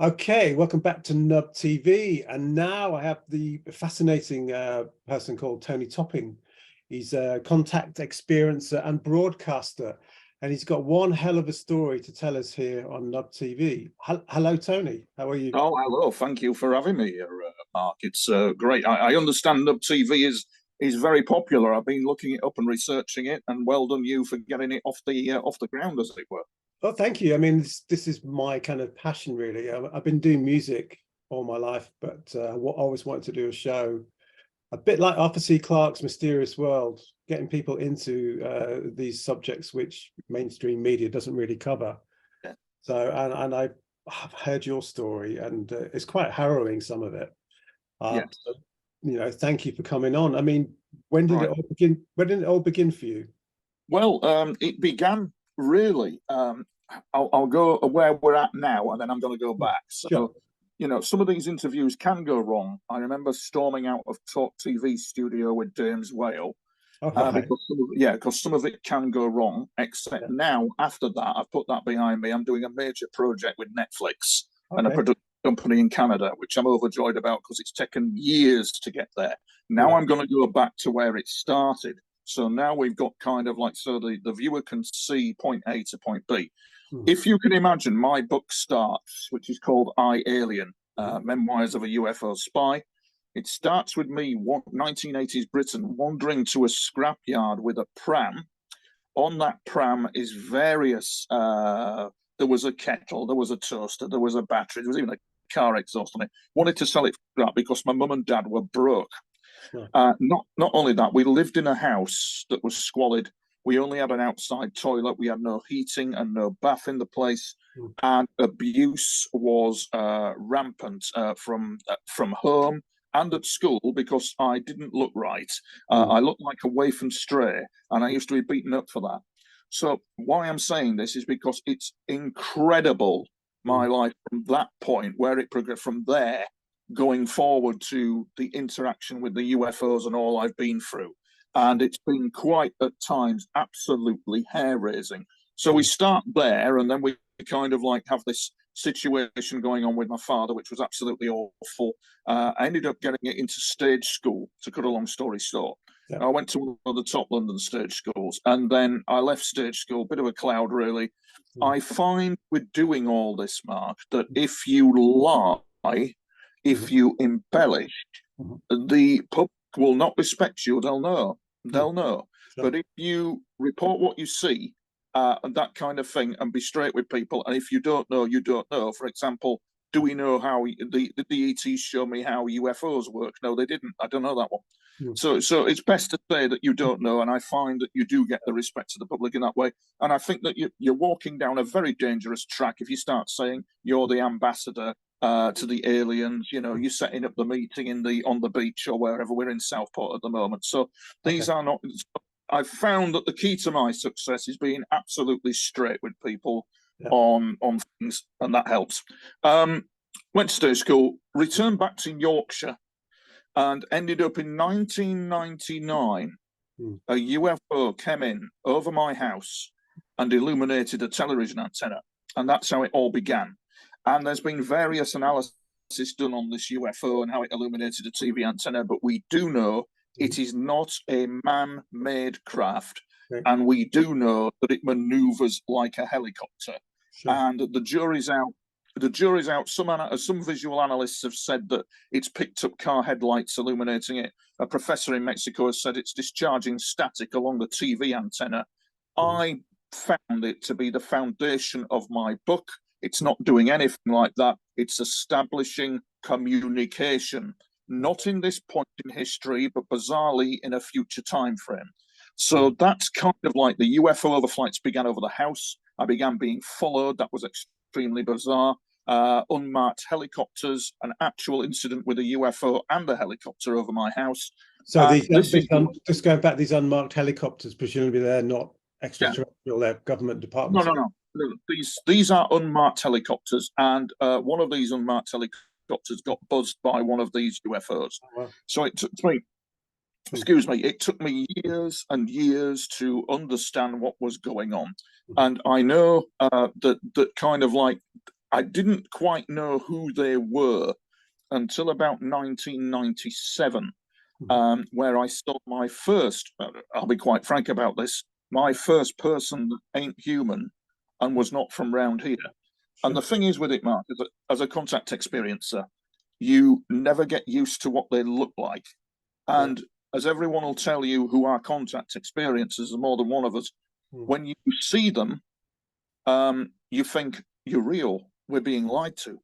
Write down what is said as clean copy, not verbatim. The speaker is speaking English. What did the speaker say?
Okay, welcome back to Nub TV. And now I have the fascinating person called Tony Topping. He's a contact experiencer and broadcaster, and he's got one hell of a story to tell us here on Nub TV. Hello, Tony. How are you? Oh, hello. Thank you for having me here, Mark. It's great. I understand Nub TV is very popular. I've been looking it up and researching it, and well done you for getting it off the ground, as it were. Oh, thank you. I mean, this is my kind of passion, really. I've been doing music all my life, but what I always wanted to do a show, a bit like Arthur C. Clarke's Mysterious World, getting people into these subjects which mainstream media doesn't really cover. Yeah. So, I've heard your story, and it's quite harrowing, some of it. Yes. So, thank you for coming on. I mean, when did it Right. all begin? When did it all begin for you? Well, it began really. I'll go where we're at now, and then I'm going to go back. Sure. So, some of these interviews can go wrong. I remember storming out of Talk TV studio with James Whale. All right. Because some of it can go wrong. Except Yeah. now, after that, I've put that behind me. I'm doing a major project with Netflix and a Okay. production company in Canada, which I'm overjoyed about because it's taken years to get there. Now Yeah. I'm going to go back to where it started. So now we've got kind of like, so the viewer can see point A to point B. Hmm. If you can imagine, my book starts, which is called I, Alien, Memoirs of a UFO Spy. It starts with me, 1980s Britain, wandering to a scrapyard with a pram. On that pram is various, there was a kettle, there was a toaster, there was a battery, there was even a car exhaust on it. Wanted to sell it for scrap because my mum and dad were broke. Sure. Not only that, we lived in a house that was squalid. We only had an outside toilet. We had no heating and no bath in the place, Hmm. and abuse was rampant from home and at school because I didn't look right. Hmm. I looked like a waif and stray, and I used to be beaten up for that. So why I'm saying this is because it's incredible, Hmm. my life from that point, where it progressed from there going forward to the interaction with the UFOs and all I've been through. And it's been quite, at times, absolutely hair raising. So we Hmm. start there, and then we kind of like have this situation going on with my father, which was absolutely awful. I ended up getting it into stage school, to cut a long story short. Yeah. I went to one of the top London stage schools, and then I left stage school, bit of a cloud, really. Hmm. I find with doing all this, Mark, that if you lie, Hmm. if you embellish, Hmm. the public will not respect you. They'll know. Hmm. They'll know. Sure. But if you report what you see and that kind of thing and be straight with people, and if you don't know, you don't know. For example, do we know how the ETs show me how UFOs work? No, they didn't. I don't know that one. Hmm. So it's best to say that you don't know, and I find that you do get the respect of the public in that way. And I think that you're walking down a very dangerous track if you start saying you're the ambassador to the aliens. You're setting up the meeting on the beach or wherever. We're in Southport at the moment, so Okay. these are not. I've found that the key to my success is being absolutely straight with people Yeah. on things, and that helps. Went to state school, returned back to Yorkshire, and ended up in 1999. Hmm. A UFO came in over my house and illuminated a television antenna, and that's how it all began. And there's been various analysis done on this UFO and how it illuminated a TV antenna, but we do know Hmm. it is not a man-made craft, Okay. and we do know that it maneuvers like a helicopter. Sure. And the jury's out. The jury's out. Some visual analysts have said that it's picked up car headlights illuminating it. A professor in Mexico has said it's discharging static along the TV antenna. Hmm. I found it to be the foundation of my book. It's not doing anything like that. It's establishing communication, not in this point in history, but bizarrely in a future time frame. Hmm. So that's kind of like the UFO overflights began over the house. I began being followed. That was extremely bizarre. Unmarked helicopters, an actual incident with a UFO and a helicopter over my house. So And this is just going back, these unmarked helicopters, presumably they're not yeah, extraterrestrial, they're government no, departments. no, no. No, these are unmarked helicopters, and one of these unmarked helicopters got buzzed by one of these UFOs. Oh, wow. So it took me, Hmm. excuse me, it took me years and years to understand what was going on. Hmm. And I know that kind of like I didn't quite know who they were until about 1997, where I saw my first, I'll be quite frank about this, my first person that ain't human and was not from round here. And the thing is with it, Mark, is that as a contact experiencer, you never get used to what they look like. And as everyone will tell you who are contact experiencers, more than one of us, when you see them, you think, you're real, we're being lied to.